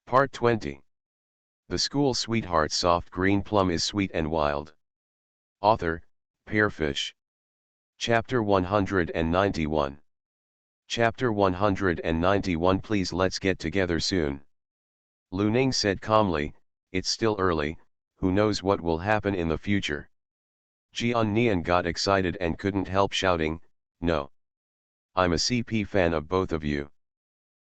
Part 20. The School Sweetheart Soft Green Plum is Sweet and Wild. Author, Pearfish. Chapter 191. Chapter 191. Please let's get together soon. Lu Ning said calmly, it's still early, who knows what will happen in the future. Jian Nian got excited and couldn't help shouting, no. I'm a CP fan of both of you.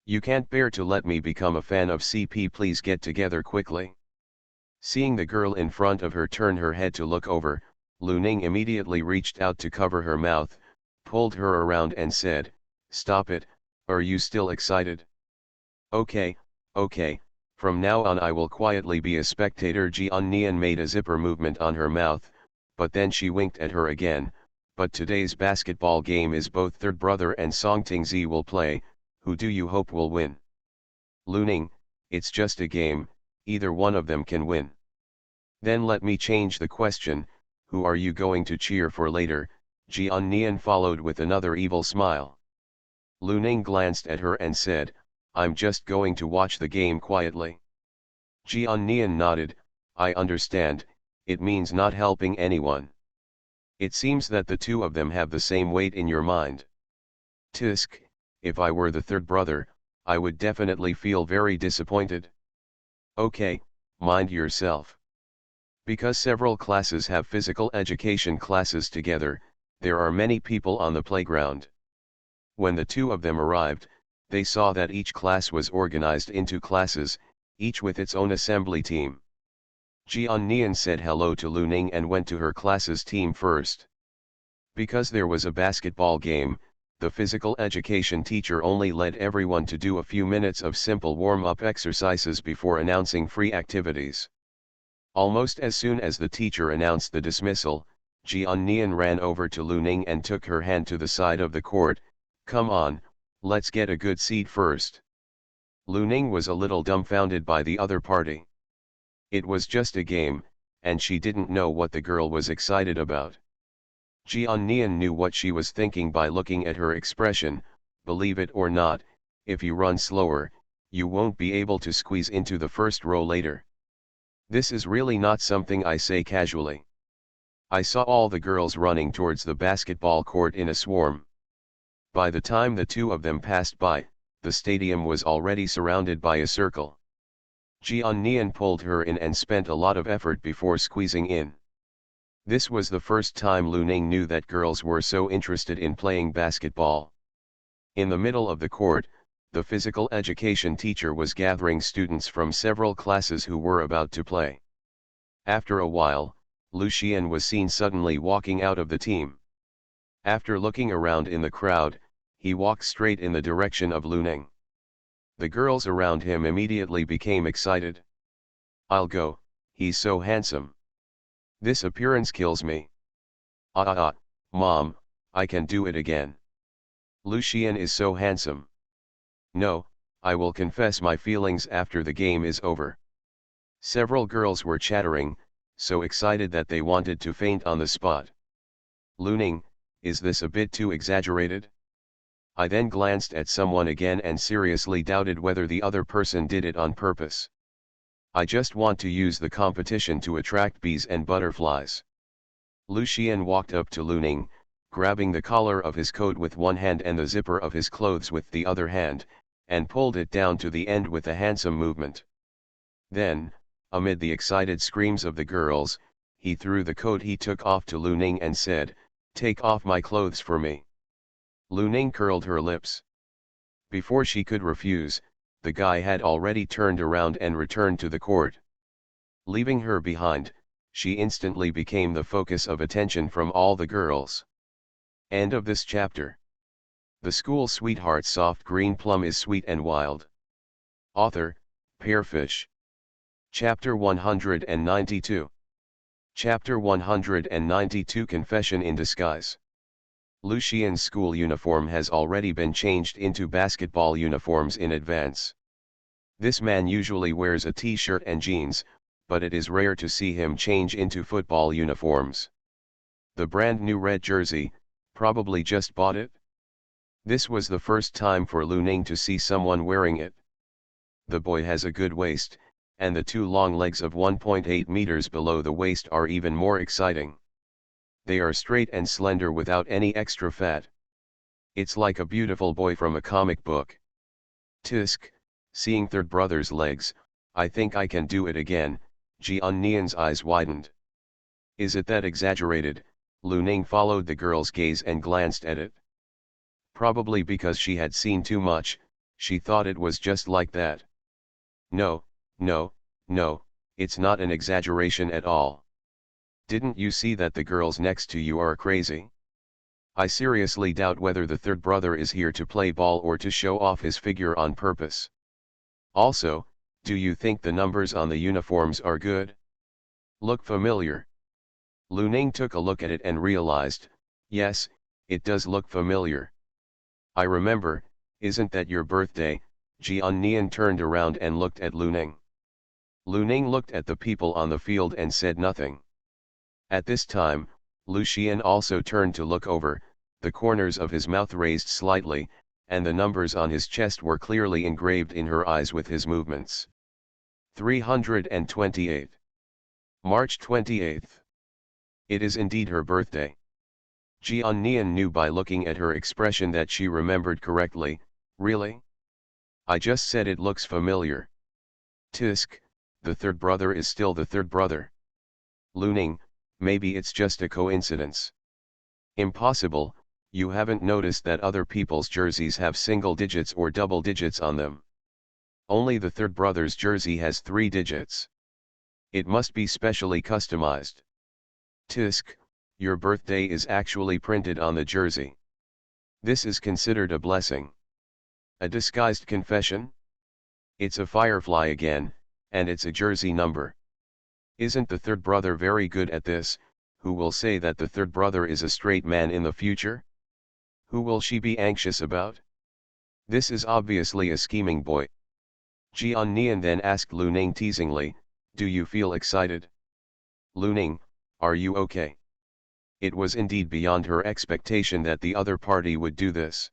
You can't bear to let me become a fan of CP, please get together quickly. Seeing the girl in front of her turn her head to look over, Lu Ning immediately reached out to cover her mouth, pulled her around and said, stop it, are you still excited? Okay, from now on I will quietly be a spectator. Jian Nian made a zipper movement on her mouth, but then she winked at her again, but today's basketball game is both third brother and Song Tingzi will play. Who do you hope will win? Lu Ning, it's just a game, either one of them can win. Then let me change the question, who are you going to cheer for later? Jian Nian followed with another evil smile. Lu Ning glanced at her and said, I'm just going to watch the game quietly. Jian Nian nodded, I understand, it means not helping anyone. It seems that the two of them have the same weight in your mind. Tisk. If I were the third brother, I would definitely feel very disappointed. Okay, mind yourself. Because several classes have physical education classes together, there are many people on the playground. When the two of them arrived, they saw that each class was organized into classes, each with its own assembly team. Jian Nian said hello to Lu Ning and went to her class's team first. Because there was a basketball game, the physical education teacher only led everyone to do a few minutes of simple warm-up exercises before announcing free activities. Almost as soon as the teacher announced the dismissal, Jian Nian ran over to Lu Ning and took her hand to the side of the court. Come on, let's get a good seat first. Lu Ning was a little dumbfounded by the other party. It was just a game, and she didn't know what the girl was excited about. Jian Nian knew what she was thinking by looking at her expression. Believe it or not, if you run slower, you won't be able to squeeze into the first row later. This is really not something I say casually. I saw all the girls running towards the basketball court in a swarm. By the time the two of them passed by, the stadium was already surrounded by a circle. Jian Nian pulled her in and spent a lot of effort before squeezing in. This was the first time Lu Ning knew that girls were so interested in playing basketball. In the middle of the court, the physical education teacher was gathering students from several classes who were about to play. After a while, Lu Xian was seen suddenly walking out of the team. After looking around in the crowd, he walked straight in the direction of Lu Ning. The girls around him immediately became excited. I'll go, he's so handsome. This appearance kills me. Mom, I can do it again. Lu Xian is so handsome. No, I will confess my feelings after the game is over. Several girls were chattering, so excited that they wanted to faint on the spot. Lu Ning, is this a bit too exaggerated? I then glanced at someone again and seriously doubted whether the other person did it on purpose. I just want to use the competition to attract bees and butterflies. Lu Xian walked up to Lu Ning, grabbing the collar of his coat with one hand and the zipper of his clothes with the other hand, and pulled it down to the end with a handsome movement. Then, amid the excited screams of the girls, he threw the coat he took off to Lu Ning and said, take off my clothes for me. Lu Ning curled her lips. Before she could refuse, the guy had already turned around and returned to the court. Leaving her behind, she instantly became the focus of attention from all the girls. End of this chapter. The School Sweetheart Soft Green Plum is Sweet and Wild. Author, Pearfish. Chapter 192. Chapter 192. Confession in Disguise. Lu Xian's school uniform has already been changed into basketball uniforms in advance. This man usually wears a t-shirt and jeans, but it is rare to see him change into football uniforms. The brand new red jersey, probably just bought it? This was the first time for Lu Ning to see someone wearing it. the boy has a good waist, and the two long legs of 1.8 meters below the waist are even more exciting. They are straight and slender without any extra fat. It's like a beautiful boy from a comic book. Tisk, seeing third brother's legs, I think I can do it again. Jian Nian's eyes widened. Is it that exaggerated? Lu Ning followed the girl's gaze and glanced at it. Probably because she had seen too much, she thought it was just like that. No, no, no, it's not an exaggeration at all. Didn't you see that the girls next to you are crazy? I seriously doubt whether the third brother is here to play ball or to show off his figure on purpose. Also, do you think the numbers on the uniforms are good? Look familiar. Lu Ning took a look at it and realized, yes, it does look familiar. I remember, isn't that your birthday? Jian Nian turned around and looked at Lu Ning. Lu Ning looked at the people on the field and said nothing. At this time, Lu Xian also turned to look over, the corners of his mouth raised slightly, and the numbers on his chest were clearly engraved in her eyes with his movements. 328. March 28th. It is indeed her birthday. Jian Nian knew by looking at her expression that she remembered correctly. Really? I just said it looks familiar. Tisk, the third brother is still the third brother. Lu Ning, maybe it's just a coincidence. Impossible, you haven't noticed that other people's jerseys have single digits or double digits on them. Only the third brother's jersey has 3 digits. It must be specially customized. Tisk, your birthday is actually printed on the jersey. This is considered a blessing. A disguised confession? It's a firefly again, and it's a jersey number. Isn't the third brother very good at this? Who will say that the third brother is a straight man in the future? Who will she be anxious about? This is obviously a scheming boy. Jian Nian then asked Lu Ning teasingly, do you feel excited? Lu Ning, are you okay? It was indeed beyond her expectation that the other party would do this.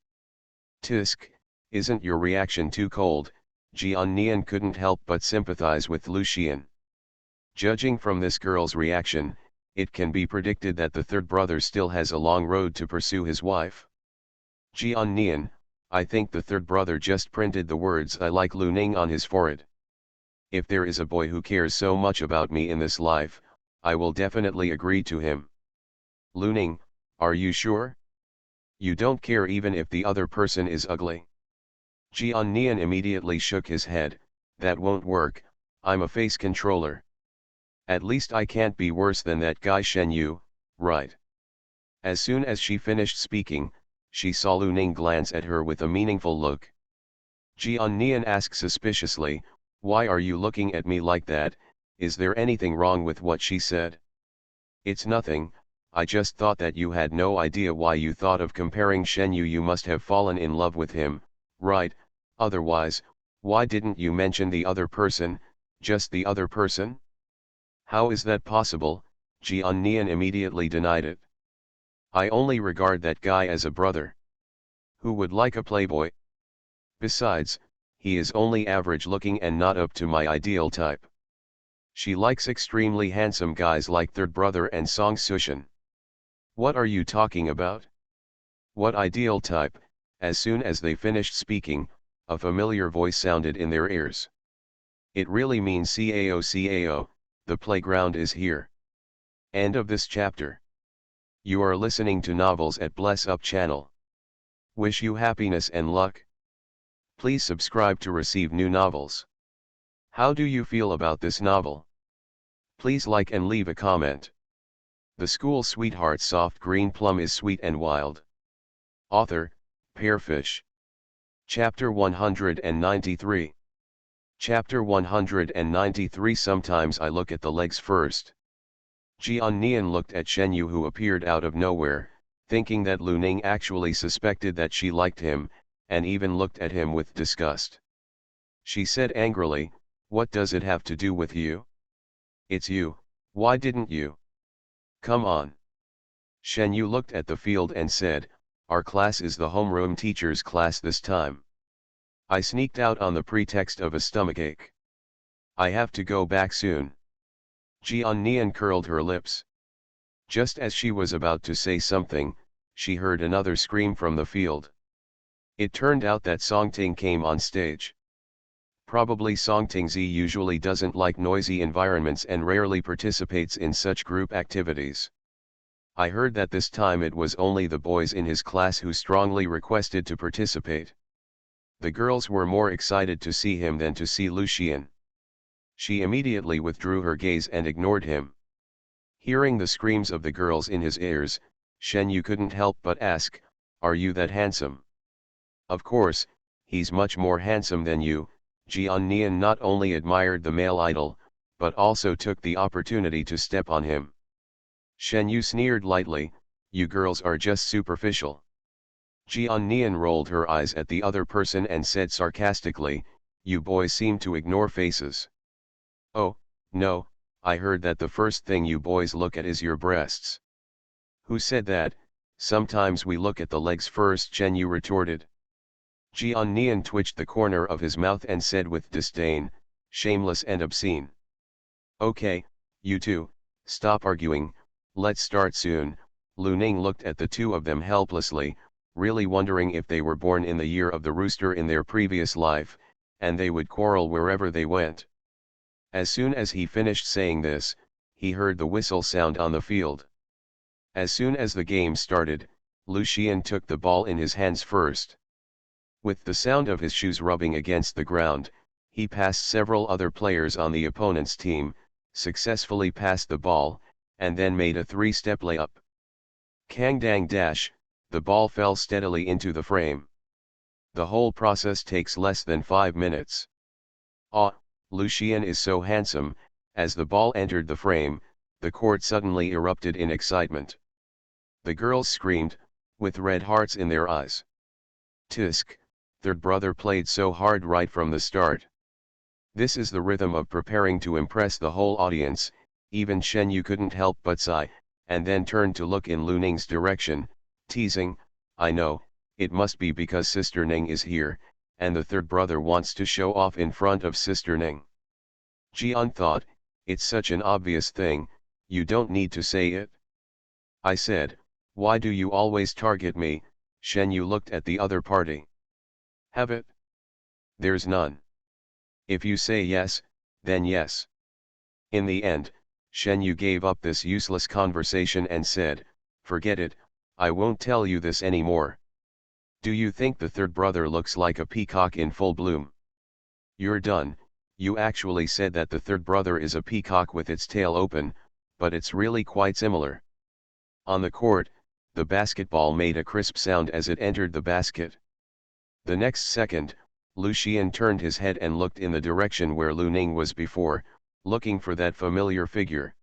Tisk, isn't your reaction too cold? Jian Nian couldn't help but sympathize with Lu Xian. Judging from this girl's reaction, it can be predicted that the third brother still has a long road to pursue his wife. Jian Nian, I think the third brother just printed the words I like Lu Ning on his forehead. If there is a boy who cares so much about me in this life, I will definitely agree to him. Lu Ning, are you sure? You don't care even if the other person is ugly? Jian Nian immediately shook his head, that won't work, I'm a face controller. At least I can't be worse than that guy Shen Yu, right? As soon as she finished speaking, she saw Lu Ning glance at her with a meaningful look. Jian Nian asked suspiciously, why are you looking at me like that? Is there anything wrong with what she said? It's nothing, I just thought that you had no idea why you thought of comparing Shen Yu. You must have fallen in love with him, right? Otherwise, why didn't you mention the other person, just the other person? How is that possible? Jian Nian immediately denied it. I only regard that guy as a brother. Who would like a playboy? Besides, he is only average looking and not up to my ideal type. She likes extremely handsome guys like third brother and Song Sushan. What are you talking about? What ideal type? As soon as they finished speaking, a familiar voice sounded in their ears. It really means CAO, the playground is here. End of this chapter. You are listening to Novels at Bless Up channel. Wish you happiness and luck. Please subscribe to receive new novels. How do you feel about this novel? Please like and leave a comment. The School Sweetheart Soft Green Plum is sweet and wild. Author, Pearfish. Chapter 193. Chapter 193. Sometimes I look at the legs first. Jian Nian looked at Shen Yu, who appeared out of nowhere, thinking that Lu Ning actually suspected that she liked him, and even looked at him with disgust. She said angrily, what does it have to do with you? It's you, why didn't you? Come on. Shen Yu looked at the field and said, our class is the homeroom teacher's class this time. I sneaked out on the pretext of a stomachache. I have to go back soon. Jian curled her lips. Just as she was about to say something, she heard another scream from the field. It turned out that Songting came on stage. Probably Songtingzi usually doesn't like noisy environments and rarely participates in such group activities. I heard that this time it was only the boys in his class who strongly requested to participate. The girls were more excited to see him than to see Lucian. She immediately withdrew her gaze and ignored him. Hearing the screams of the girls in his ears, Shen Yu couldn't help but ask, "Are you that handsome?" "Of course, he's much more handsome than you." Jian Nian not only admired the male idol, but also took the opportunity to step on him. Shen Yu sneered lightly, "You girls are just superficial." Jian Nian rolled her eyes at the other person and said sarcastically, "You boys seem to ignore faces." "Oh, no, I heard that the first thing you boys look at is your breasts." "Who said that? Sometimes we look at the legs first," Shen Yu retorted. Jian Nian twitched the corner of his mouth and said with disdain, "Shameless and obscene." "Okay, you two, stop arguing, let's start soon." Lu Ning looked at the two of them helplessly, really wondering if they were born in the year of the rooster in their previous life, and they would quarrel wherever they went. As soon as he finished saying this, he heard the whistle sound on the field. As soon as the game started, Lucian took the ball in his hands first. With the sound of his shoes rubbing against the ground, he passed several other players on the opponent's team, successfully passed the ball, and then made a three-step layup. Kang dang dash, the ball fell steadily into the frame. The whole process takes less than 5 minutes. "Ah, Lucian is so handsome." As the ball entered the frame, the court suddenly erupted in excitement. The girls screamed, with red hearts in their eyes. "Tisk, third brother played so hard right from the start." This is the rhythm of preparing to impress the whole audience. Even Shen Yu couldn't help but sigh, and then turned to look in Lu Ning's direction, teasing, "I know, it must be because Sister Ning is here, and the third brother wants to show off in front of Sister Ning." Jian thought, "It's such an obvious thing, you don't need to say it." I said, "Why do you always target me?" Shen Yu looked at the other party. "Have it?" "There's none. If you say yes, then yes." In the end, Shen Yu gave up this useless conversation and said, "Forget it, I won't tell you this anymore. Do you think the third brother looks like a peacock in full bloom?" "You're done. You actually said that the third brother is a peacock with its tail open, but it's really quite similar." On the court, the basketball made a crisp sound as it entered the basket. The next second, Lucian turned his head and looked in the direction where Lu Ning was before, looking for that familiar figure.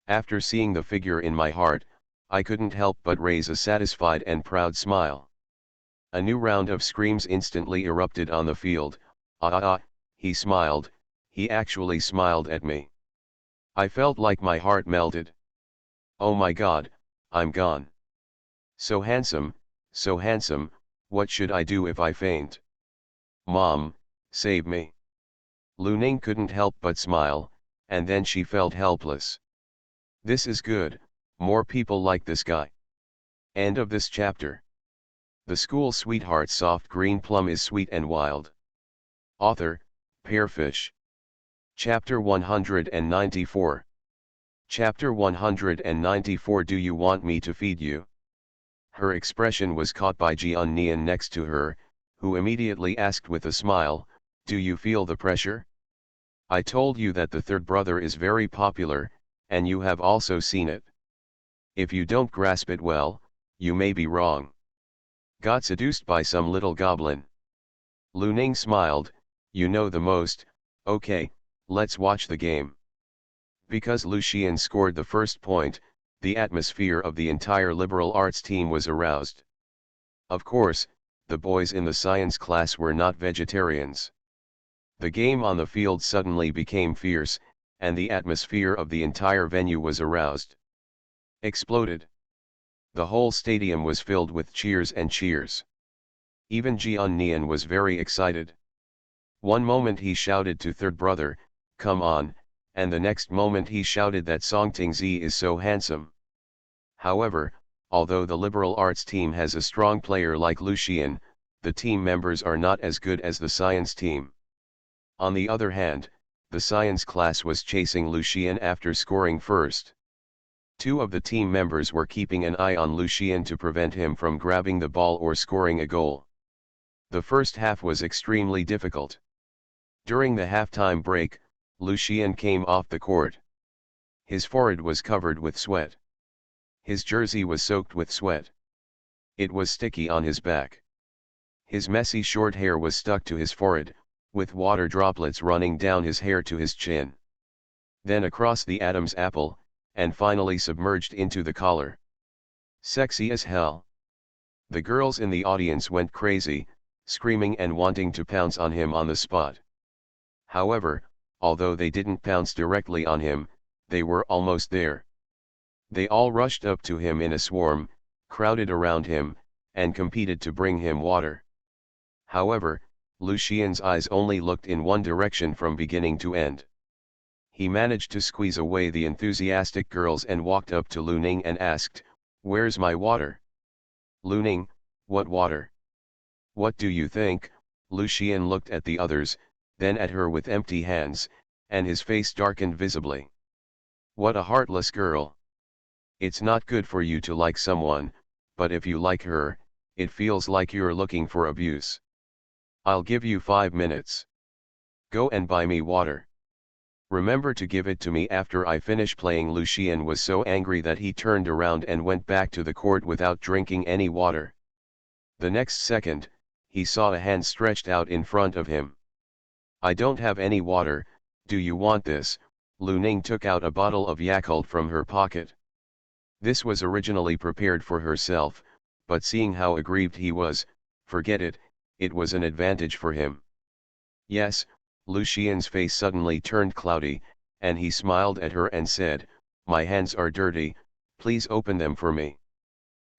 After seeing the figure in my heart, I couldn't help but raise a satisfied and proud smile. A new round of screams instantly erupted on the field. "Ah ah ah," he smiled, he actually smiled at me. I felt like my heart melted. "Oh my God, I'm gone. So handsome, what should I do if I faint? Mom, save me." Lu Ning couldn't help but smile, and then she felt helpless. This is good, more people like this guy. End of this chapter. The School Sweetheart Soft Green Plum is Sweet and Wild. Author, Pearfish. Chapter 194. Chapter 194. Do you want me to feed you? Her expression was caught by Jian Nian next to her, who immediately asked with a smile, "Do you feel the pressure? I told you that the third brother is very popular, and you have also seen it. If you don't grasp it well, you may be wrong. Got seduced by some little goblin." Lu Ning smiled, "You know the most. Okay, let's watch the game." Because Lucian scored the first point, the atmosphere of the entire liberal arts team was aroused. Of course, the boys in the science class were not vegetarians. The game on the field suddenly became fierce, and the atmosphere of the entire venue was aroused. Exploded. The whole stadium was filled with cheers and cheers. Even Jian Nian was very excited. One moment he shouted to third brother, "Come on," and the next moment he shouted that Song Tingzi is so handsome. However, although the liberal arts team has a strong player like Lucian, the team members are not as good as the science team. On the other hand, the science class was chasing Lucian after scoring first. Two of the team members were keeping an eye on Lucian to prevent him from grabbing the ball or scoring a goal. The first half was extremely difficult. During the halftime break, Lucian came off the court. His forehead was covered with sweat. His jersey was soaked with sweat. It was sticky on his back. His messy short hair was stuck to his forehead, with water droplets running down his hair to his chin. Then across the Adam's apple, and finally submerged into the collar. Sexy as hell. The girls in the audience went crazy, screaming and wanting to pounce on him on the spot. However, although they didn't pounce directly on him, they were almost there. They all rushed up to him in a swarm, crowded around him, and competed to bring him water. However, Lucian's eyes only looked in one direction from beginning to end. He managed to squeeze away the enthusiastic girls and walked up to Lu Ning and asked, "Where's my water?" "Lu Ning, what water? What do you think?" Lucian looked at the others, then at her with empty hands, and his face darkened visibly. "What a heartless girl. It's not good for you to like someone, but if you like her, it feels like you're looking for abuse. I'll give you 5 minutes. Go and buy me water. Remember to give it to me after I finish playing." Lucian was so angry that he turned around and went back to the court without drinking any water. The next second, he saw a hand stretched out in front of him. "I don't have any water, do you want this?" Lu Ning took out a bottle of Yakult from her pocket. This was originally prepared for herself, but seeing how aggrieved he was, forget it, it was an advantage for him. "Yes." Lucian's face suddenly turned cloudy, and he smiled at her and said, "My hands are dirty, please open them for me."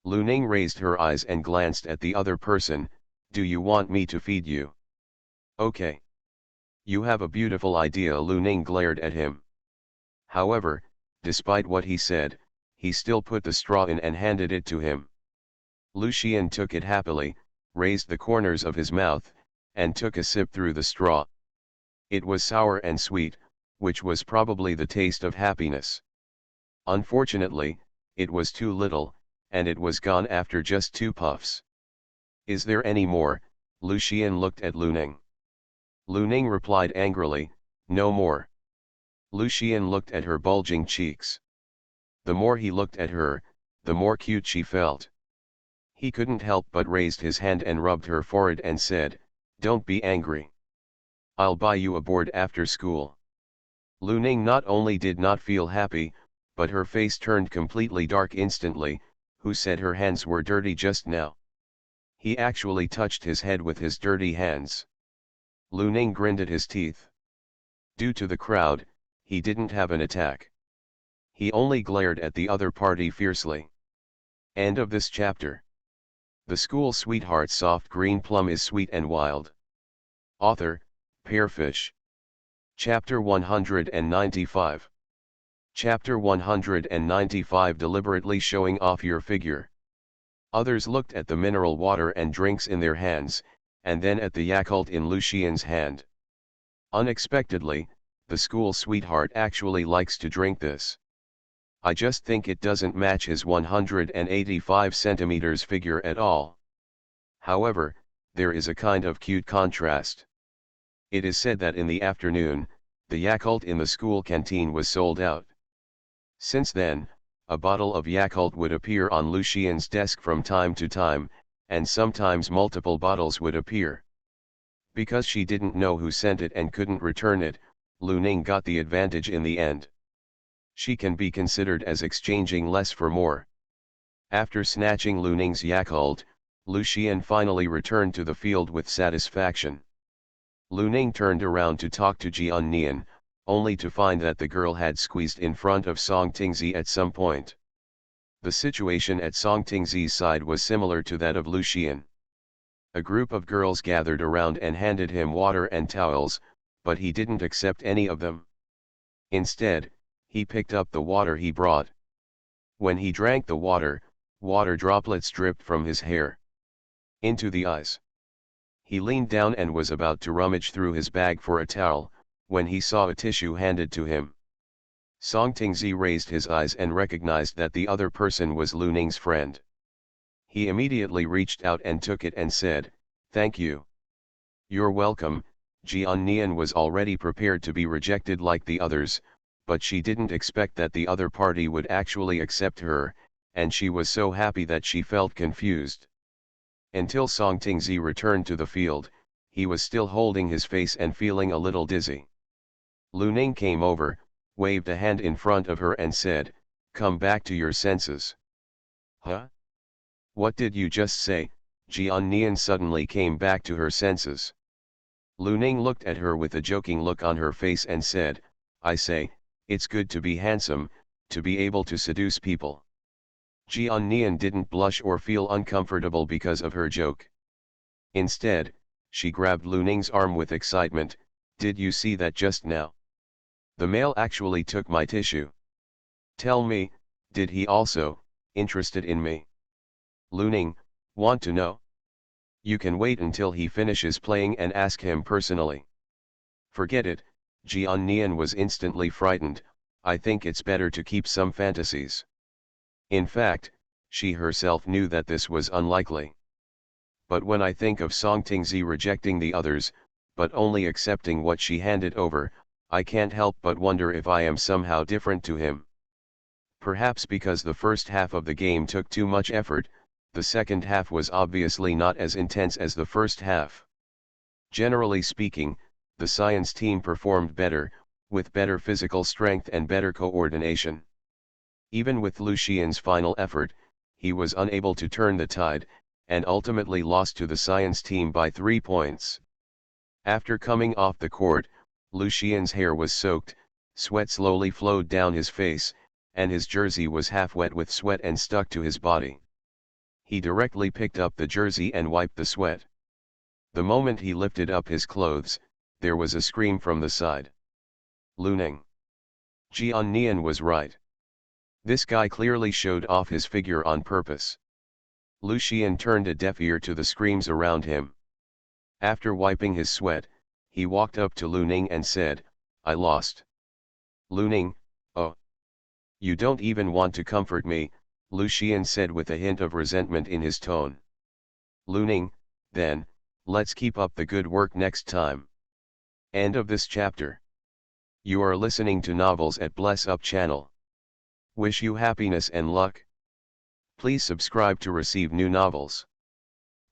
Lu Ning raised her eyes and glanced at the other person. "Do you want me to feed you?" "Okay. You have a beautiful idea." Lu Ning glared at him. However, despite what he said, he still put the straw in and handed it to him. Lucian took it happily, raised the corners of his mouth, and took a sip through the straw. It was sour and sweet, which was probably the taste of happiness. Unfortunately, it was too little, and it was gone after just 2 puffs. "Is there any more?" Lucian looked at Lu Ning. Lu Ning replied angrily, "No more." Lucian looked at her bulging cheeks. The more he looked at her, the more cute she felt. He couldn't help but raised his hand and rubbed her forehead and said, "Don't be angry. I'll buy you a board after school." Lu Ning not only did not feel happy, but her face turned completely dark instantly. "Who said her hands were dirty just now?" He actually touched his head with his dirty hands. Lu Ning grinned at his teeth. Due to the crowd, he didn't have an attack. He only glared at the other party fiercely. End of this chapter. The School Sweetheart Soft Green Plum is Sweet and Wild. Author, Pearfish. Chapter 195. Chapter 195 Deliberately showing off your figure. Others looked at the mineral water and drinks in their hands, and then at the Yakult in Lucian's hand. Unexpectedly, the school sweetheart actually likes to drink this. I just think it doesn't match his 185 centimeters figure at all. However, there is a kind of cute contrast. It is said that in the afternoon, the Yakult in the school canteen was sold out. Since then, a bottle of Yakult would appear on Lucian's desk from time to time, and sometimes multiple bottles would appear. Because she didn't know who sent it and couldn't return it, Lu Ning got the advantage in the end. She can be considered as exchanging less for more. After snatching Lu Ning's Yakult, Lucian finally returned to the field with satisfaction. Lu Ning turned around to talk to Jian Nian, only to find that the girl had squeezed in front of Song Tingzi at some point. The situation at Song Tingzi's side was similar to that of Lucian. A group of girls gathered around and handed him water and towels, but he didn't accept any of them. Instead, he picked up the water he brought. When he drank the water, water droplets dripped from his hair into the eyes. He leaned down and was about to rummage through his bag for a towel, when he saw a tissue handed to him. Song Tingzi raised his eyes and recognized that the other person was Lu Ning's friend. He immediately reached out and took it and said, "Thank you." "You're welcome." Jian Nian was already prepared to be rejected like the others, but she didn't expect that the other party would actually accept her, and she was so happy that she felt confused. Until Song Tingzi returned to the field, he was still holding his face and feeling a little dizzy. Lu Ning came over, waved a hand in front of her and said, "Come back to your senses." "Huh? What did you just say?" Jian Nian suddenly came back to her senses. Lu Ning looked at her with a joking look on her face and said, "I say, it's good to be handsome, to be able to seduce people." Jian Nian didn't blush or feel uncomfortable because of her joke. Instead, she grabbed Lu Ning's arm with excitement. "Did you see that just now? The male actually took my tissue. Tell me, did he also, interested in me?" "Lu Ning, want to know? You can wait until he finishes playing and ask him personally." "Forget it." Jian Nian was instantly frightened. "I think it's better to keep some fantasies." In fact, she herself knew that this was unlikely. "But when I think of Song Tingzi rejecting the others, but only accepting what she handed over, I can't help but wonder if I am somehow different to him. Perhaps because the first half of the game took too much effort, the second half was obviously not as intense as the first half. Generally speaking, the science team performed better, with better physical strength and better coordination. Even with Lu Xian's final effort, he was unable to turn the tide, and ultimately lost to the science team by 3 points. After coming off the court, Lu Xian's hair was soaked, sweat slowly flowed down his face, and his jersey was half wet with sweat and stuck to his body. He directly picked up the jersey and wiped the sweat. The moment he lifted up his clothes, there was a scream from the side. "Lu Ning. Jian Nian was right. This guy clearly showed off his figure on purpose." Lu Xian turned a deaf ear to the screams around him. After wiping his sweat, he walked up to Lu Ning and said, "I lost." "Lu Ning, oh. You don't even want to comfort me," Lu Xian said with a hint of resentment in his tone. "Lu Ning, then, let's keep up the good work next time." End of this chapter. You are listening to Novels at Bless Up channel. Wish you happiness and luck. Please subscribe to receive new novels.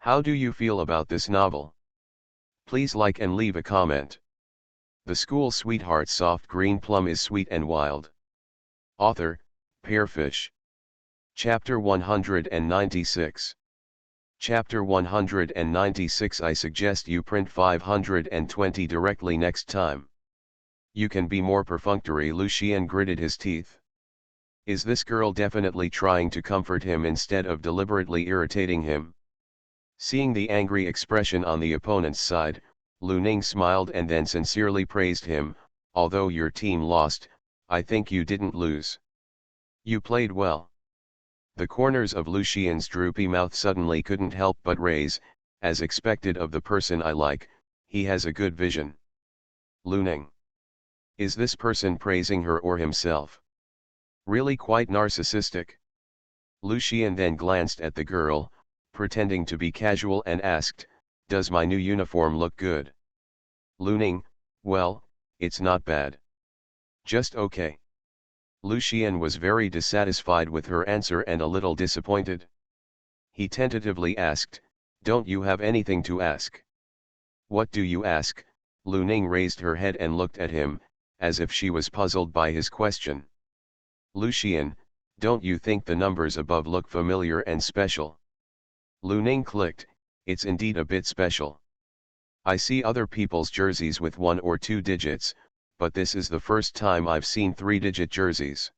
How do you feel about this novel? Please like and leave a comment. The School Sweetheart Soft Green Plum is sweet and wild. Author, Pearfish. Chapter 196. Chapter 196. I suggest you print 520 directly next time. You can be more perfunctory. Lu Xian gritted his teeth. Is this girl definitely trying to comfort him instead of deliberately irritating him? Seeing the angry expression on the opponent's side, Lu Ning smiled and then sincerely praised him. "Although your team lost, I think you didn't lose. You played well." The corners of Lu Xian's droopy mouth suddenly couldn't help but raise, as expected of the person I like. He has a good vision. Lu Ning. Is this person praising her or himself? Really quite narcissistic. Lu Xian then glanced at the girl, pretending to be casual and asked, "Does my new uniform look good?" Lu Ning, "Well, it's not bad. Just okay." Lu Xian was very dissatisfied with her answer and a little disappointed. He tentatively asked, "Don't you have anything to ask?" "What do you ask?" Lu Ning raised her head and looked at him, as if she was puzzled by his question. "Lu Xian, don't you think the numbers above look familiar and special?" Lu Ning clicked. It's indeed a bit special. I see other people's jerseys with 1 or 2 digits, but this is the first time I've seen 3-digit jerseys.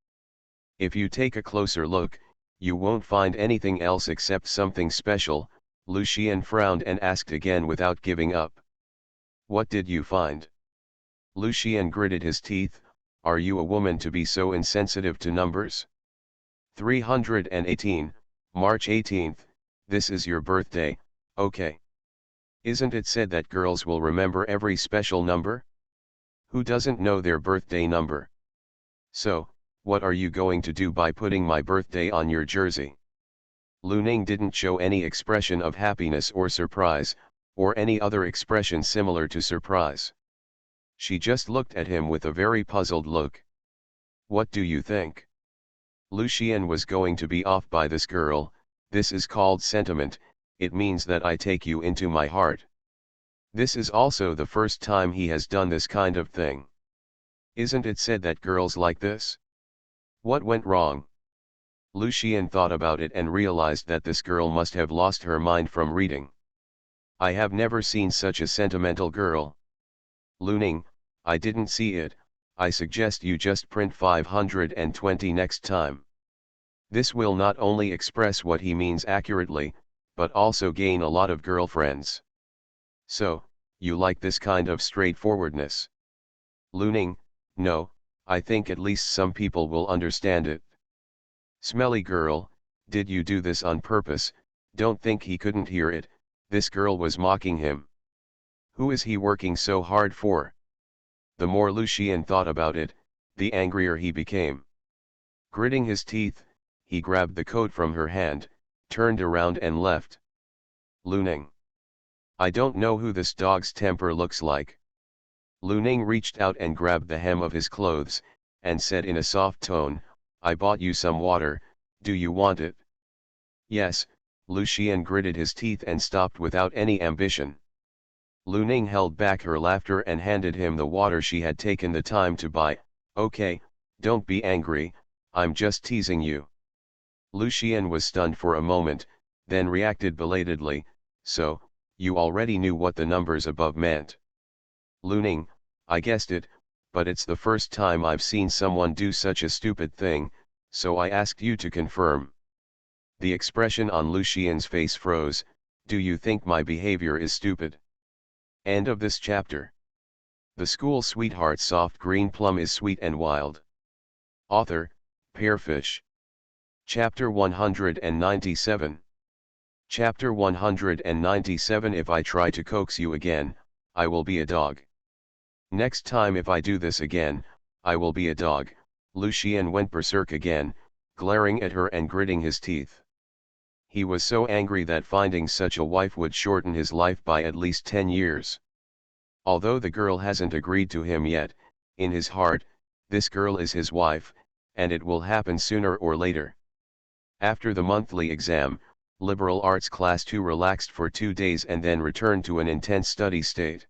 If you take a closer look, you won't find anything else except something special. Lucien frowned and asked again without giving up. What did you find? Lucien gritted his teeth. Are you a woman to be so insensitive to numbers? 318, March 18th, this is your birthday, okay. Isn't it said that girls will remember every special number? Who doesn't know their birthday number? So, what are you going to do by putting my birthday on your jersey? Lu Ning didn't show any expression of happiness or surprise, or any other expression similar to surprise. She just looked at him with a very puzzled look. What do you think? Lucien was going to be off by this girl. This is called sentiment, it means that I take you into my heart. This is also the first time he has done this kind of thing. Isn't it said that girls like this? What went wrong? Lucien thought about it and realized that this girl must have lost her mind from reading. I have never seen such a sentimental girl. Lu Ning, I didn't see it, I suggest you just print 520 next time. This will not only express what he means accurately, but also gain a lot of girlfriends. So, you like this kind of straightforwardness? Lu Ning, no, I think at least some people will understand it. Smelly girl, did you do this on purpose? Don't think he couldn't hear it, this girl was mocking him. Who is he working so hard for? The more Lucien thought about it, the angrier he became. Gritting his teeth, he grabbed the coat from her hand, turned around and left. Lu Ning. I don't know who this dog's temper looks like. Lu Ning reached out and grabbed the hem of his clothes, and said in a soft tone, I bought you some water, do you want it? Yes, Lucien gritted his teeth and stopped without any ambition. Lu Ning held back her laughter and handed him the water she had taken the time to buy. Okay, don't be angry, I'm just teasing you. Lucien was stunned for a moment, then reacted belatedly, so, you already knew what the numbers above meant. Lu Ning, I guessed it, but it's the first time I've seen someone do such a stupid thing, so I asked you to confirm. The expression on Lucien's face froze. Do you think my behavior is stupid? End of this chapter. The School Sweetheart Soft Green Plum is Sweet and Wild. Author, Pearfish. Chapter 197. Chapter 197 If I try to coax you again, I will be a dog. Next time if I do this again, I will be a dog. Lucien went berserk again, glaring at her and gritting his teeth. He was so angry that finding such a wife would shorten his life by at least 10 years. Although the girl hasn't agreed to him yet, in his heart, this girl is his wife, and it will happen sooner or later. After the monthly exam, liberal arts class 2 relaxed for 2 days and then returned to an intense study state.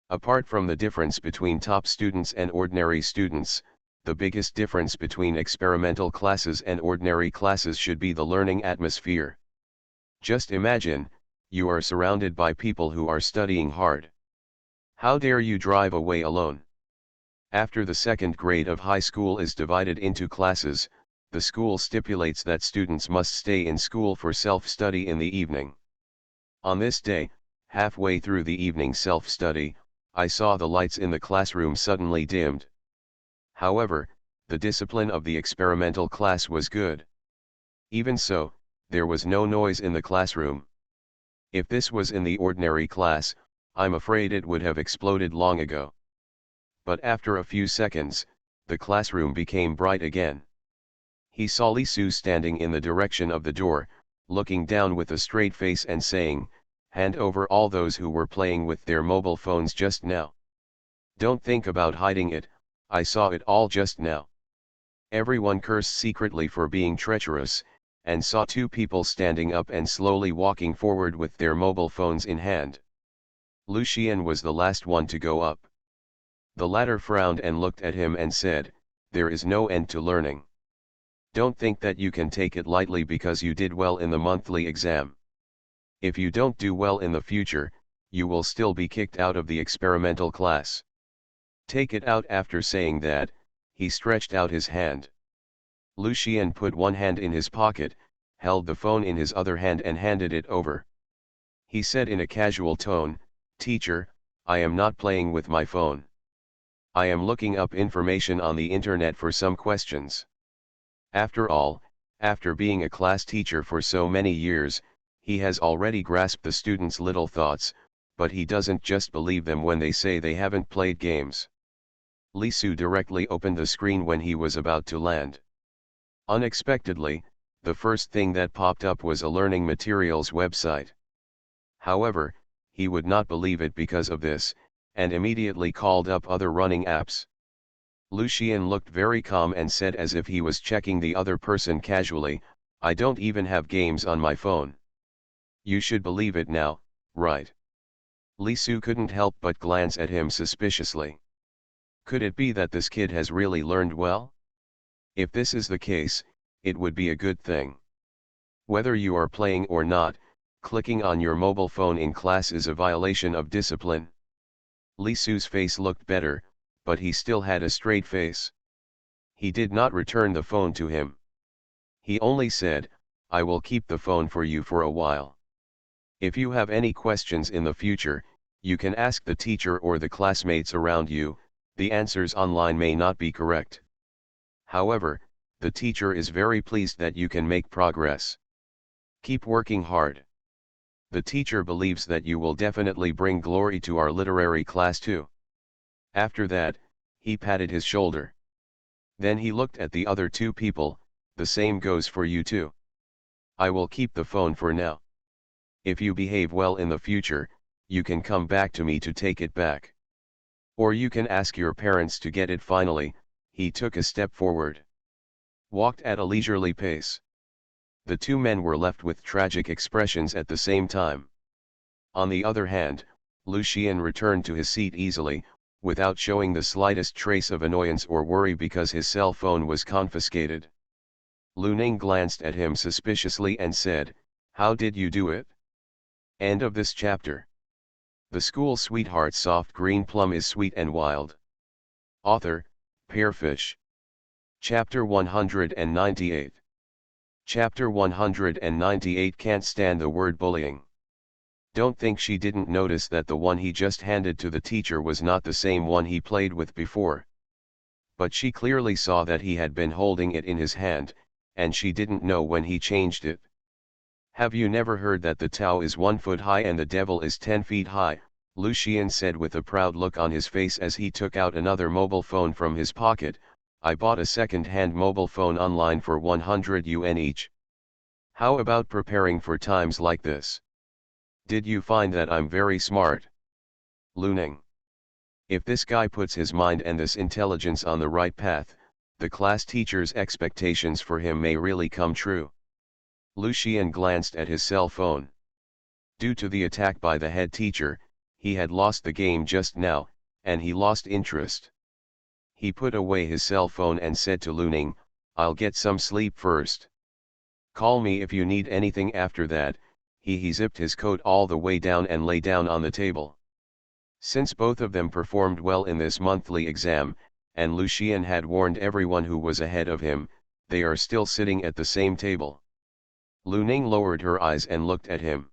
Apart from the difference between top students and ordinary students, the biggest difference between experimental classes and ordinary classes should be the learning atmosphere. Just imagine, you are surrounded by people who are studying hard. How dare you drive away alone? After the second grade of high school is divided into classes, the school stipulates that students must stay in school for self-study in the evening. On this day, halfway through the evening self-study, I saw the lights in the classroom suddenly dimmed. However, the discipline of the experimental class was good. Even so, there was no noise in the classroom. If this was in the ordinary class, I'm afraid it would have exploded long ago. But after a few seconds, the classroom became bright again. He saw Li Su standing in the direction of the door, looking down with a straight face and saying, "Hand over all those who were playing with their mobile phones just now. Don't think about hiding it, I saw it all just now." Everyone cursed secretly for being treacherous, and saw two people standing up and slowly walking forward with their mobile phones in hand. Lucien was the last one to go up. The latter frowned and looked at him and said, "There is no end to learning. Don't think that you can take it lightly because you did well in the monthly exam. If you don't do well in the future, you will still be kicked out of the experimental class. Take it out." After saying that, he stretched out his hand. Lucien put one hand in his pocket, held the phone in his other hand and handed it over. He said in a casual tone, "Teacher, I am not playing with my phone. I am looking up information on the internet for some questions." After all, after being a class teacher for so many years, he has already grasped the students' little thoughts, but he doesn't just believe them when they say they haven't played games. Lisu directly opened the screen when he was about to land. Unexpectedly, the first thing that popped up was a learning materials website. However, he would not believe it because of this, and immediately called up other running apps. Lucian looked very calm and said as if he was checking the other person casually, "I don't even have games on my phone." "You should believe it now, right?" Lisu couldn't help but glance at him suspiciously. Could it be that this kid has really learned well? If this is the case, it would be a good thing. Whether you are playing or not, clicking on your mobile phone in class is a violation of discipline. Lisu's face looked better, but he still had a straight face. He did not return the phone to him. He only said, "I will keep the phone for you for a while. If you have any questions in the future, you can ask the teacher or the classmates around you. The answers online may not be correct. However, the teacher is very pleased that you can make progress. Keep working hard. The teacher believes that you will definitely bring glory to our literary class too." After that, he patted his shoulder. Then he looked at the other two people, "The same goes for you too. I will keep the phone for now. If you behave well in the future, you can come back to me to take it back. Or you can ask your parents to get it." Finally, he took a step forward. Walked at a leisurely pace. The two men were left with tragic expressions at the same time. On the other hand, Lucian returned to his seat easily, without showing the slightest trace of annoyance or worry because his cell phone was confiscated. Lu Ning glanced at him suspiciously and said, "How did you do it?" End of this chapter. The School Sweetheart Soft Green Plum is Sweet and Wild. Author, Pearfish. Chapter 198. Chapter 198 Can't stand the word bullying. Don't think she didn't notice that the one he just handed to the teacher was not the same one he played with before. But she clearly saw that he had been holding it in his hand, and she didn't know when he changed it. "Have you never heard that the Tao is 1 foot high and the devil is 10 feet high, Lucian said with a proud look on his face as he took out another mobile phone from his pocket. "I bought a second-hand mobile phone online for 100 yuan each. How about preparing for times like this? Did you find that I'm very smart?" Lu Ning. If this guy puts his mind and this intelligence on the right path, the class teacher's expectations for him may really come true. Lucian glanced at his cell phone. Due to the attack by the head teacher, he had lost the game just now, and he lost interest. He put away his cell phone and said to Lu Ning, "I'll get some sleep first. Call me if you need anything." After that, he zipped his coat all the way down and lay down on the table. Since both of them performed well in this monthly exam, and Lucian had warned everyone who was ahead of him, they are still sitting at the same table. Lu Ning lowered her eyes and looked at him.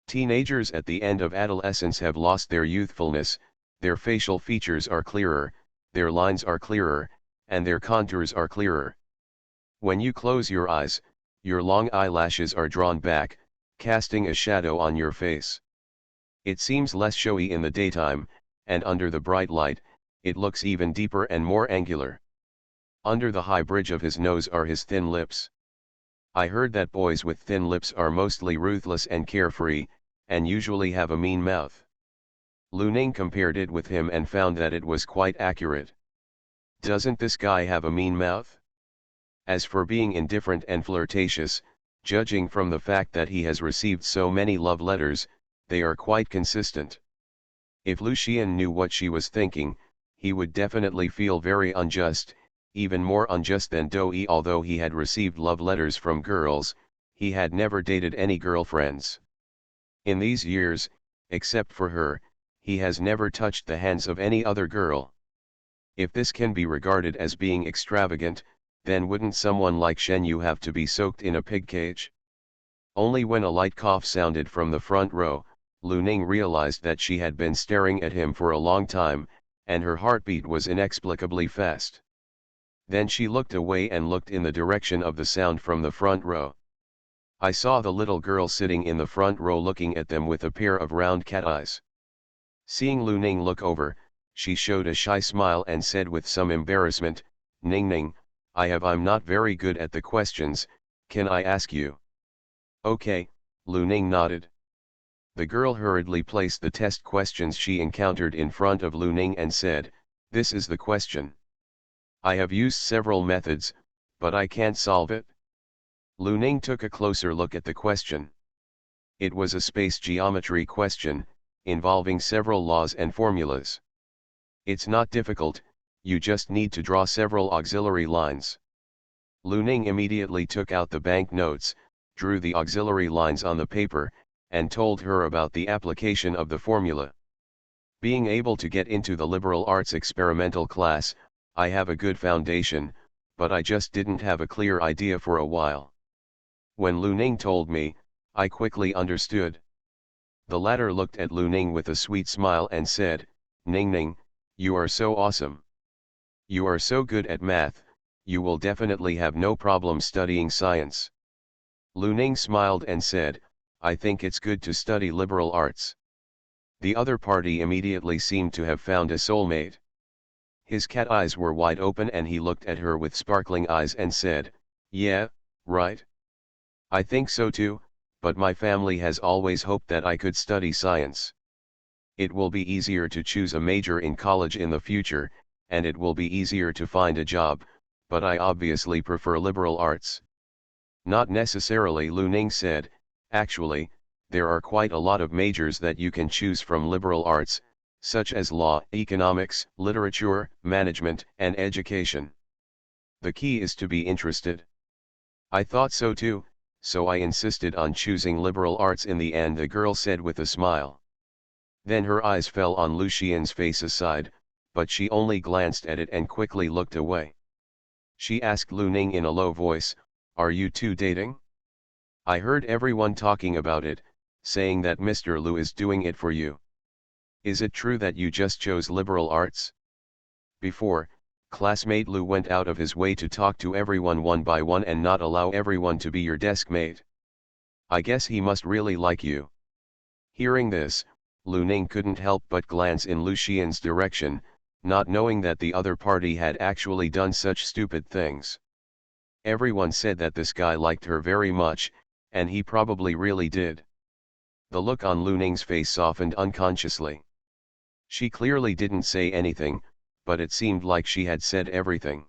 Teenagers at the end of adolescence have lost their youthfulness, their facial features are clearer, their lines are clearer, and their contours are clearer. When you close your eyes, your long eyelashes are drawn back, casting a shadow on your face. It seems less showy in the daytime, and under the bright light, it looks even deeper and more angular. Under the high bridge of his nose are his thin lips. I heard that boys with thin lips are mostly ruthless and carefree, and usually have a mean mouth. Lu Ning compared it with him and found that it was quite accurate. Doesn't this guy have a mean mouth? As for being indifferent and flirtatious, judging from the fact that he has received so many love letters, they are quite consistent. If Lucian knew what she was thinking, he would definitely feel very unjust, even more unjust than Doi. Although he had received love letters from girls, he had never dated any girlfriends. In these years, except for her, he has never touched the hands of any other girl. If this can be regarded as being extravagant, then wouldn't someone like Shen Yu have to be soaked in a pig cage? Only when a light cough sounded from the front row, Lu Ning realized that she had been staring at him for a long time, and her heartbeat was inexplicably fast. Then she looked away and looked in the direction of the sound from the front row. I saw the little girl sitting in the front row looking at them with a pair of round cat eyes. Seeing Lu Ning look over, she showed a shy smile and said with some embarrassment, "Ning Ning, I'm not very good at the questions, can I ask you?" "Okay," Lu Ning nodded. The girl hurriedly placed the test questions she encountered in front of Lu Ning and said, "This is the question. I have used several methods, but I can't solve it." Lu Ning took a closer look at the question. It was a space geometry question, involving several laws and formulas. "It's not difficult, you just need to draw several auxiliary lines." Lu Ning immediately took out the bank notes, drew the auxiliary lines on the paper, and told her about the application of the formula. "Being able to get into the liberal arts experimental class, I have a good foundation, but I just didn't have a clear idea for a while. When Lu Ning told me, I quickly understood." The latter looked at Lu Ning with a sweet smile and said, "Ning Ning, you are so awesome. You are so good at math, you will definitely have no problem studying science." Lu Ning smiled and said, "I think it's good to study liberal arts." The other party immediately seemed to have found a soulmate. His cat eyes were wide open and he looked at her with sparkling eyes and said, "Yeah, right. I think so too, but my family has always hoped that I could study science. It will be easier to choose a major in college in the future, and it will be easier to find a job, but I obviously prefer liberal arts." "Not necessarily," Lu Ning said, "actually, there are quite a lot of majors that you can choose from liberal arts, such as law, economics, literature, management, and education. The key is to be interested." "I thought so too, so I insisted on choosing liberal arts in the end," the girl said with a smile. Then her eyes fell on Lu Xian's face aside, but she only glanced at it and quickly looked away. She asked Lu Ning in a low voice, "Are you two dating? I heard everyone talking about it, saying that Mr. Lu is doing it for you. Is it true that you just chose liberal arts?" Before, classmate Lu went out of his way to talk to everyone one by one and not allow everyone to be your desk mate. "I guess he must really like you." Hearing this, Lu Ning couldn't help but glance in Lu Xian's direction, not knowing that the other party had actually done such stupid things. Everyone said that this guy liked her very much, and he probably really did. The look on Lu Ning's face softened unconsciously. She clearly didn't say anything, but it seemed like she had said everything.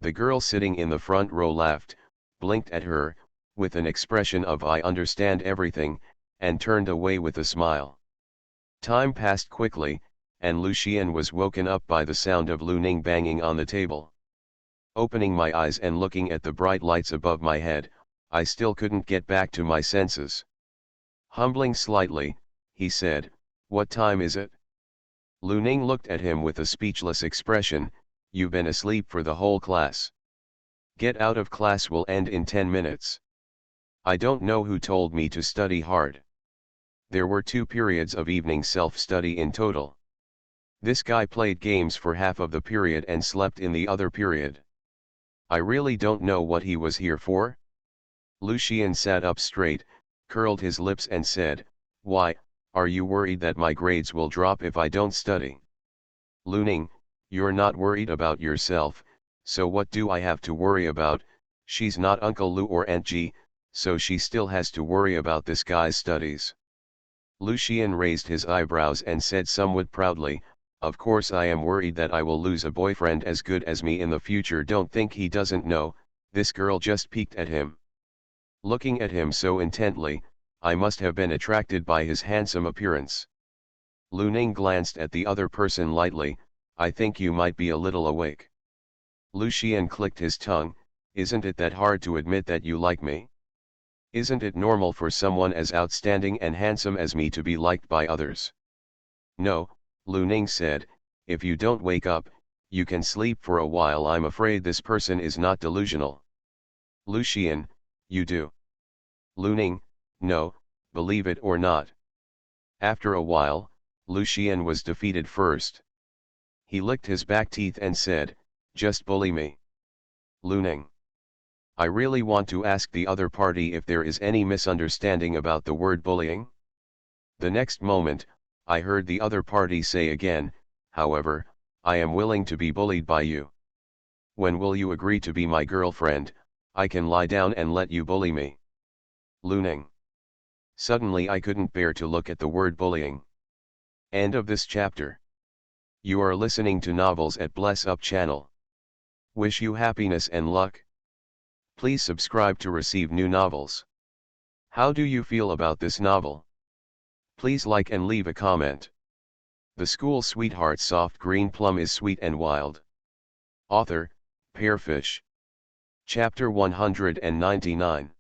The girl sitting in the front row laughed, blinked at her, with an expression of "I understand everything," and turned away with a smile. Time passed quickly, and Lu Xian was woken up by the sound of Lu Ning banging on the table. Opening my eyes and looking at the bright lights above my head, I still couldn't get back to my senses. Humbling slightly, he said, "What time is it?" Lu Ning looked at him with a speechless expression. "You've been asleep for the whole class. Get out of class will end in 10 minutes. I don't know who told me to study hard." There were 2 periods of evening self-study in total. This guy played games for half of the period and slept in the other period. I really don't know what he was here for. Lu Xian sat up straight, curled his lips and said, "Why, are you worried that my grades will drop if I don't study?" "Lu Ning, you're not worried about yourself, so what do I have to worry about? She's not Uncle Lu or Aunt Ji, so she still has to worry about this guy's studies." Lu Xian raised his eyebrows and said somewhat proudly, "Of course I am worried that I will lose a boyfriend as good as me in the future. Don't think he doesn't know, this girl just peeked at him. Looking at him so intently, I must have been attracted by his handsome appearance." Lu Ning glanced at the other person lightly. "I think you might be a little awake." Lu Xian clicked his tongue. "Isn't it that hard to admit that you like me? Isn't it normal for someone as outstanding and handsome as me to be liked by others?" "No," Lu Ning said, "if you don't wake up, you can sleep for a while. I'm afraid this person is not delusional." "Lu Xian, you do." Lu Ning, no, believe it or not. After a while, Lu Xian was defeated first. He licked his back teeth and said, just bully me. Lu Ning. I really want to ask the other party if there is any misunderstanding about the word bullying. The next moment, I heard the other party say again, however, I am willing to be bullied by you. When will you agree to be my girlfriend? I can lie down and let you bully me. Lu Ning. Suddenly I couldn't bear to look at the word bullying. End of this chapter. You are listening to Novels at Bless Up channel. Wish you happiness and luck. Please subscribe to receive new novels. How do you feel about this novel? Please like and leave a comment. The School Sweetheart Soft Green Plum is Sweet and Wild. Author, Pearfish. Chapter 199.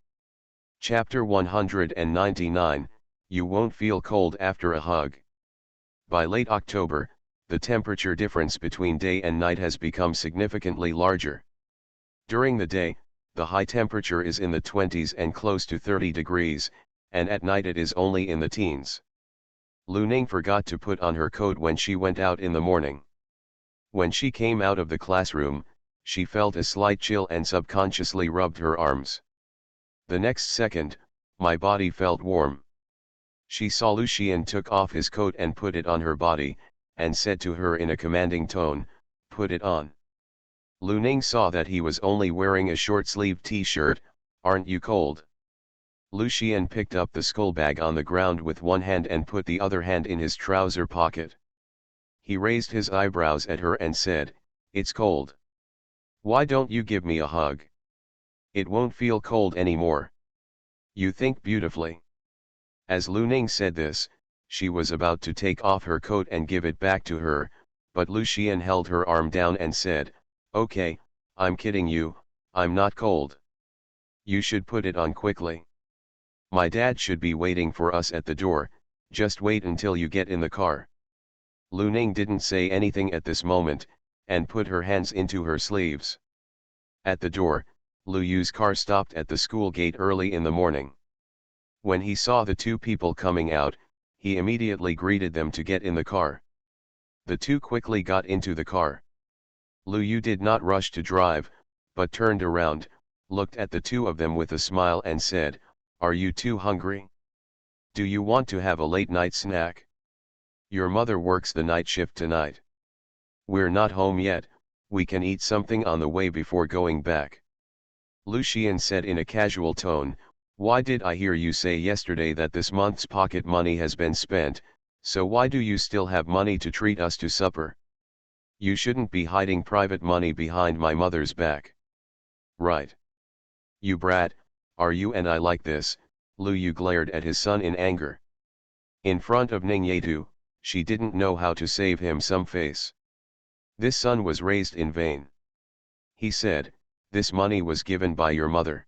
Chapter 199, You Won't Feel Cold After a Hug. By late October, the temperature difference between day and night has become significantly larger. During the day, the high temperature is in the 20s and close to 30 degrees, and at night it is only in the teens. Lu Ning forgot to put on her coat when she went out in the morning. When she came out of the classroom, she felt a slight chill and subconsciously rubbed her arms. The next second, my body felt warm. She saw Lu Xian took off his coat and put it on her body, and said to her in a commanding tone, "Put it on." Lu Ning saw that he was only wearing a short-sleeved t-shirt. "Aren't you cold?" Lu Xian picked up the school bag on the ground with one hand and put the other hand in his trouser pocket. He raised his eyebrows at her and said, "It's cold. Why don't you give me a hug? It won't feel cold anymore. You think beautifully." As Lu Ning said this, she was about to take off her coat and give it back to her, but Lu Xian held her arm down and said, "Okay, I'm kidding you, I'm not cold. You should put it on quickly. My dad should be waiting for us at the door, just wait until you get in the car." Lu Ning didn't say anything at this moment, and put her hands into her sleeves. At the door, Lu Yu's car stopped at the school gate early in the morning. When he saw the two people coming out, he immediately greeted them to get in the car. The two quickly got into the car. Lu Yu did not rush to drive, but turned around, looked at the two of them with a smile and said, "Are you two hungry? Do you want to have a late-night snack? Your mother works the night shift tonight. We're not home yet, we can eat something on the way before going back." Lu Xian said in a casual tone, "Why did I hear you say yesterday that this month's pocket money has been spent, so why do you still have money to treat us to supper? You shouldn't be hiding private money behind my mother's back." "Right. You brat, are you and I like this?" Lu Yu glared at his son in anger. In front of Ning Yetu, she didn't know how to save him some face. This son was raised in vain. He said, "This money was given by your mother.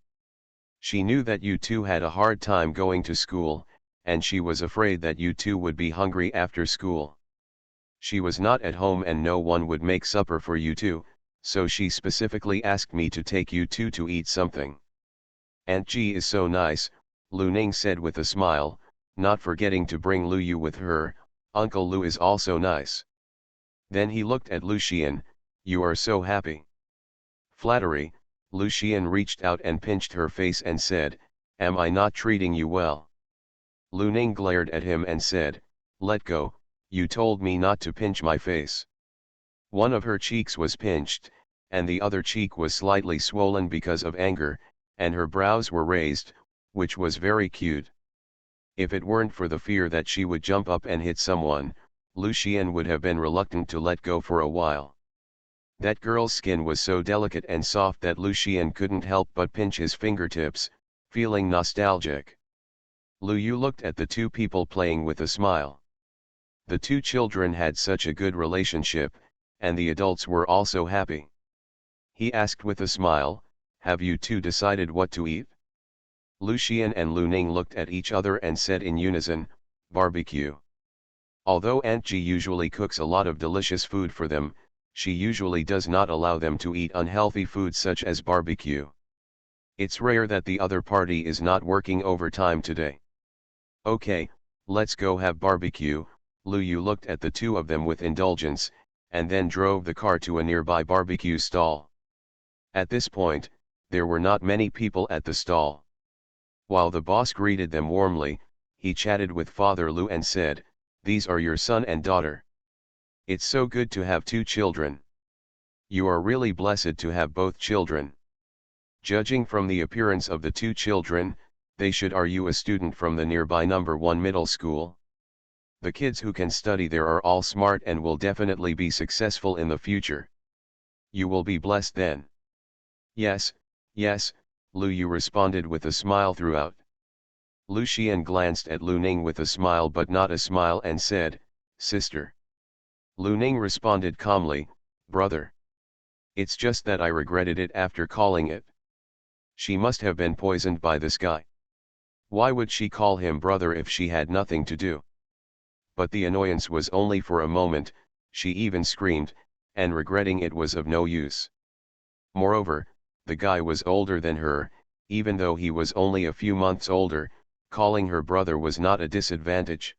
She knew that you two had a hard time going to school, and she was afraid that you two would be hungry after school. She was not at home and no one would make supper for you two, so she specifically asked me to take you two to eat something." "Aunt Ji is so nice," Lu Ning said with a smile, not forgetting to bring Lu Yu with her. "Uncle Lu is also nice." Then he looked at Lu Xian, "You are so happy." "Flattery." Lu Xian reached out and pinched her face and said, "Am I not treating you well?" Lu Ning glared at him and said, "Let go, you told me not to pinch my face." One of her cheeks was pinched, and the other cheek was slightly swollen because of anger, and her brows were raised, which was very cute. If it weren't for the fear that she would jump up and hit someone, Lu Xian would have been reluctant to let go for a while. That girl's skin was so delicate and soft that Lu Xian couldn't help but pinch his fingertips, feeling nostalgic. Lu Yu looked at the two people playing with a smile. The two children had such a good relationship, and the adults were also happy. He asked with a smile, "Have you two decided what to eat?" Lu Xian and Lu Ning looked at each other and said in unison, "Barbecue." Although Aunt Ji usually cooks a lot of delicious food for them, she usually does not allow them to eat unhealthy food such as barbecue. It's rare that the other party is not working overtime today. Okay, let's go have barbecue. Lu Yu looked at the two of them with indulgence, and then drove the car to a nearby barbecue stall. At this point, there were not many people at the stall. While the boss greeted them warmly, he chatted with Father Lu and said, "These are your son and daughter. It's so good to have two children. You are really blessed to have both children. Judging from the appearance of the two children, they should are you a student from the nearby number 1 middle school? The kids who can study there are all smart and will definitely be successful in the future. You will be blessed then." "Yes, yes," Lu Yu responded with a smile throughout. Lu Xian glanced at Lu Ning with a smile but not a smile and said, "Sister." Lu Ning responded calmly, "Brother. It's just that I regretted it after calling it. She must have been poisoned by this guy. Why would she call him brother if she had nothing to do?" But the annoyance was only for a moment, she even screamed, and regretting it was of no use. Moreover, the guy was older than her, even though he was only a few months older, calling her brother was not a disadvantage.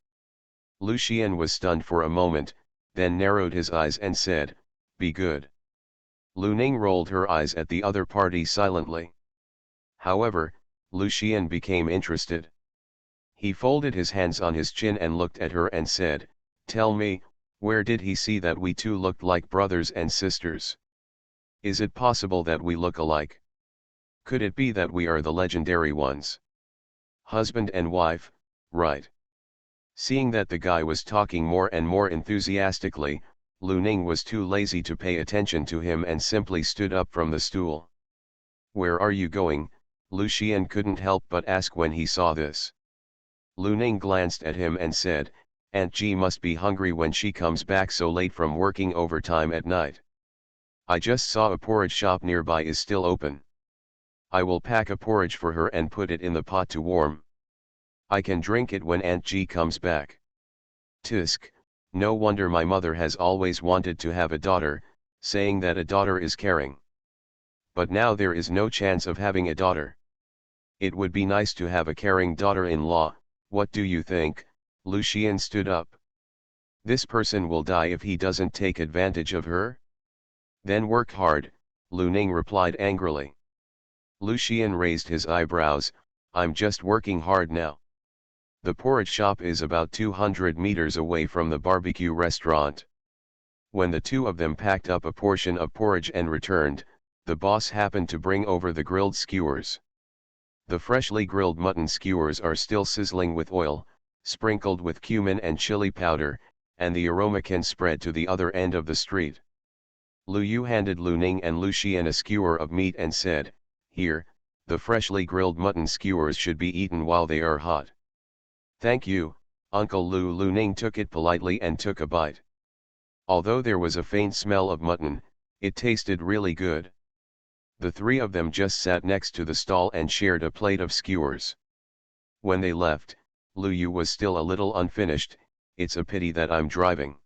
Lu Xian was stunned for a moment, then narrowed his eyes and said, "Be good." Lu Ning rolled her eyes at the other party silently. However, Lu Xian became interested. He folded his hands on his chin and looked at her and said, "Tell me, where did he see that we two looked like brothers and sisters? Is it possible that we look alike? Could it be that we are the legendary ones? Husband and wife, right?" Seeing that the guy was talking more and more enthusiastically, Lu Ning was too lazy to pay attention to him and simply stood up from the stool. "Where are you going?" Lu Xian couldn't help but ask when he saw this. Lu Ning glanced at him and said, "Aunt Ji must be hungry when she comes back so late from working overtime at night. I just saw a porridge shop nearby is still open. I will pack a porridge for her and put it in the pot to warm. I can drink it when Aunt Ji comes back." Tisk, no wonder my mother has always wanted to have a daughter, saying that a daughter is caring. But now there is no chance of having a daughter. It would be nice to have a caring daughter-in-law, what do you think? Lu Xian stood up. This person will die if he doesn't take advantage of her? Then work hard, Lu Ning replied angrily. Lu Xian raised his eyebrows, "I'm just working hard now." The porridge shop is about 200 meters away from the barbecue restaurant. When the two of them packed up a portion of porridge and returned, the boss happened to bring over the grilled skewers. The freshly grilled mutton skewers are still sizzling with oil, sprinkled with cumin and chili powder, and the aroma can spread to the other end of the street. Lu Yu handed Lu Ning and Lu Xian a skewer of meat and said, "Here, the freshly grilled mutton skewers should be eaten while they are hot." "Thank you, Uncle Lu." Lu Ning took it politely and took a bite. Although there was a faint smell of mutton, it tasted really good. The three of them just sat next to the stall and shared a plate of skewers. When they left, Lu Yu was still a little unfinished. "It's a pity that I'm driving.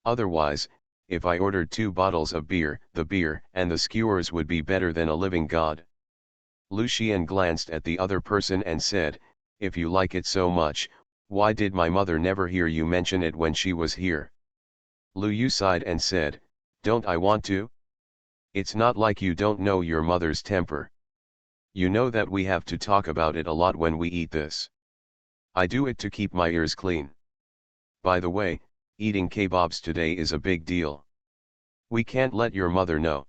Otherwise, if I ordered 2 bottles of beer, the beer and the skewers would be better than a living god." Lu Xian glanced at the other person and said, "If you like it so much, why did my mother never hear you mention it when she was here?" Lu Yu sighed and said, "Don't I want to? It's not like you don't know your mother's temper. You know that we have to talk about it a lot when we eat this. I do it to keep my ears clean. By the way, eating kebabs today is a big deal. We can't let your mother know.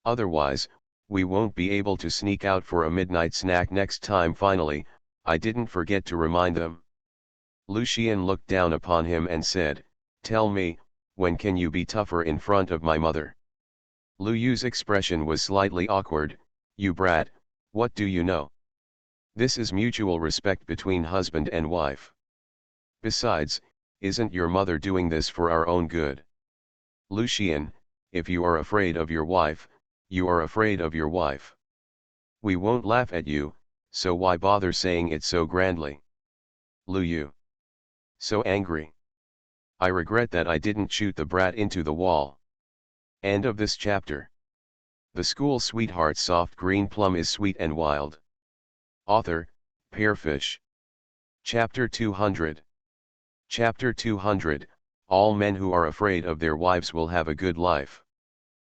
Otherwise, we won't be able to sneak out for a midnight snack next time." Finally, I didn't forget to remind them. Lu Xian looked down upon him and said, "Tell me, when can you be tougher in front of my mother?" Lu Yu's expression was slightly awkward. "You brat, what do you know? This is mutual respect between husband and wife. Besides, isn't your mother doing this for our own good? Lu Xian, if you are afraid of your wife, you are afraid of your wife. We won't laugh at you, so why bother saying it so grandly?" Lu Yu. So angry. I regret that I didn't shoot the brat into the wall. End of this chapter. The school sweetheart soft green plum is sweet and wild. Author, Pearfish. Chapter 200. Chapter 200, All men who are afraid of their wives will have a good life.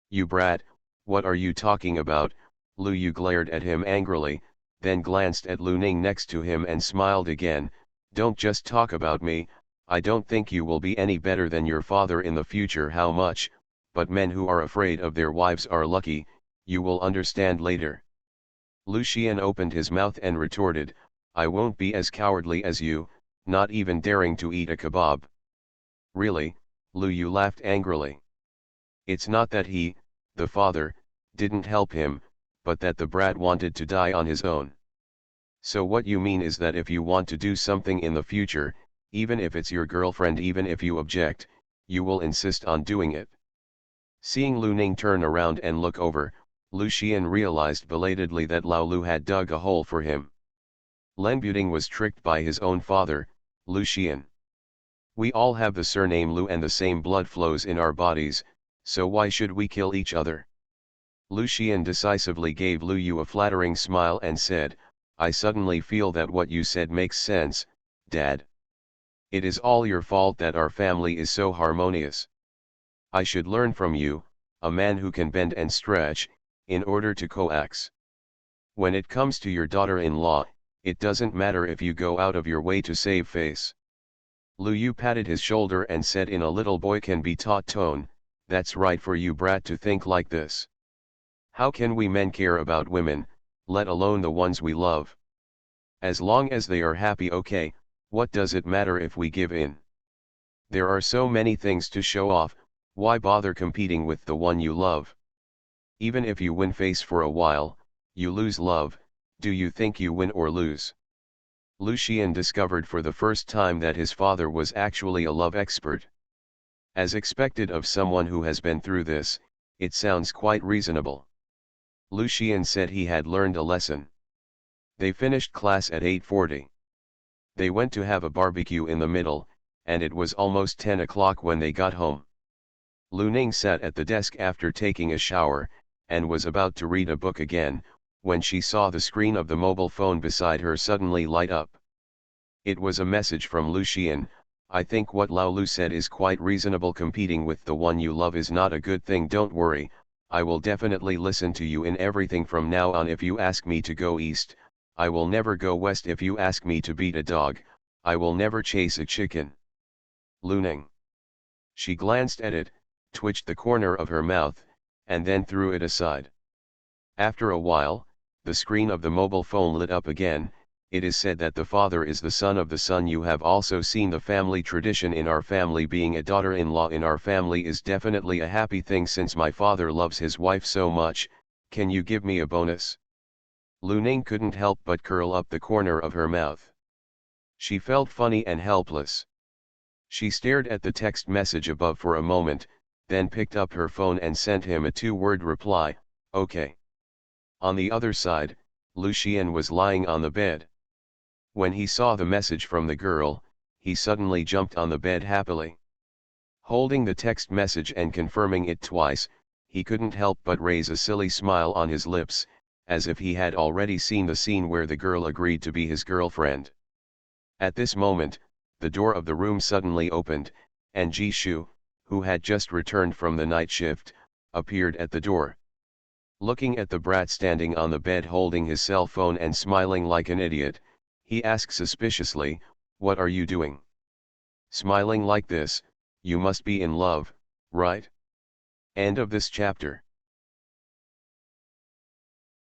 You brat, what are you talking about? Lu Yu glared at him angrily, then glanced at Lu Ning next to him and smiled again. Don't just talk about me, I don't think you will be any better than your father in the future. How much? But men who are afraid of their wives are lucky, you will understand later. Lu Xian opened his mouth and retorted, I won't be as cowardly as you, not even daring to eat a kebab. Really? Lu Yu laughed angrily. It's not that he, the father, didn't help him, but that the brat wanted to die on his own. So what you mean is that if you want to do something in the future, even if it's your girlfriend, even if you object, you will insist on doing it. Seeing Lu Ning turn around and look over, Lu Xian realized belatedly that Lao Lu had dug a hole for him. Len Buting was tricked by his own father, Lu Xian. We all have the surname Lu and the same blood flows in our bodies, so why should we kill each other? Lu Xian decisively gave Lu Yu a flattering smile and said, I suddenly feel that what you said makes sense, Dad. It is all your fault that our family is so harmonious. I should learn from you, a man who can bend and stretch, in order to coax. When it comes to your daughter-in-law, it doesn't matter if you go out of your way to save face. Lu Yu patted his shoulder and said in a little boy can be taught tone, that's right for you brat to think like this. How can we men care about women, let alone the ones we love? As long as they are happy, okay, what does it matter if we give in? There are so many things to show off, why bother competing with the one you love? Even if you win face for a while, you lose love. Do you think you win or lose? Lu Xian discovered for the first time that his father was actually a love expert. As expected of someone who has been through this, it sounds quite reasonable. Lu Xian said he had learned a lesson. They finished class at 8:40. They went to have a barbecue in the middle, and it was almost 10 o'clock when they got home. Lu Ning sat at the desk after taking a shower, and was about to read a book again, when she saw the screen of the mobile phone beside her suddenly light up. It was a message from Lu Xian. I think what Lao Lu said is quite reasonable. Competing with the one you love is not a good thing. Don't worry, I will definitely listen to you in everything from now on. If you ask me to go east, I will never go west. If you ask me to beat a dog, I will never chase a chicken. Lu Ning. She glanced at it, twitched the corner of her mouth, and then threw it aside. After a while, the screen of the mobile phone lit up again. It is said that the father is the son of the son. You have also seen the family tradition in our family. Being a daughter-in-law in our family is definitely a happy thing. Since my father loves his wife so much, can you give me a bonus? Lu Ning couldn't help but curl up the corner of her mouth. She felt funny and helpless. She stared at the text message above for a moment, then picked up her phone and sent him a 2-word reply, okay. On the other side, Lu Xian was lying on the bed. When he saw the message from the girl, he suddenly jumped on the bed happily. Holding the text message and confirming it twice, he couldn't help but raise a silly smile on his lips, as if he had already seen the scene where the girl agreed to be his girlfriend. At this moment, the door of the room suddenly opened, and Ji Shu, who had just returned from the night shift, appeared at the door. Looking at the brat standing on the bed holding his cell phone and smiling like an idiot, he asked suspiciously, what are you doing? Smiling like this, you must be in love, right? End of this chapter.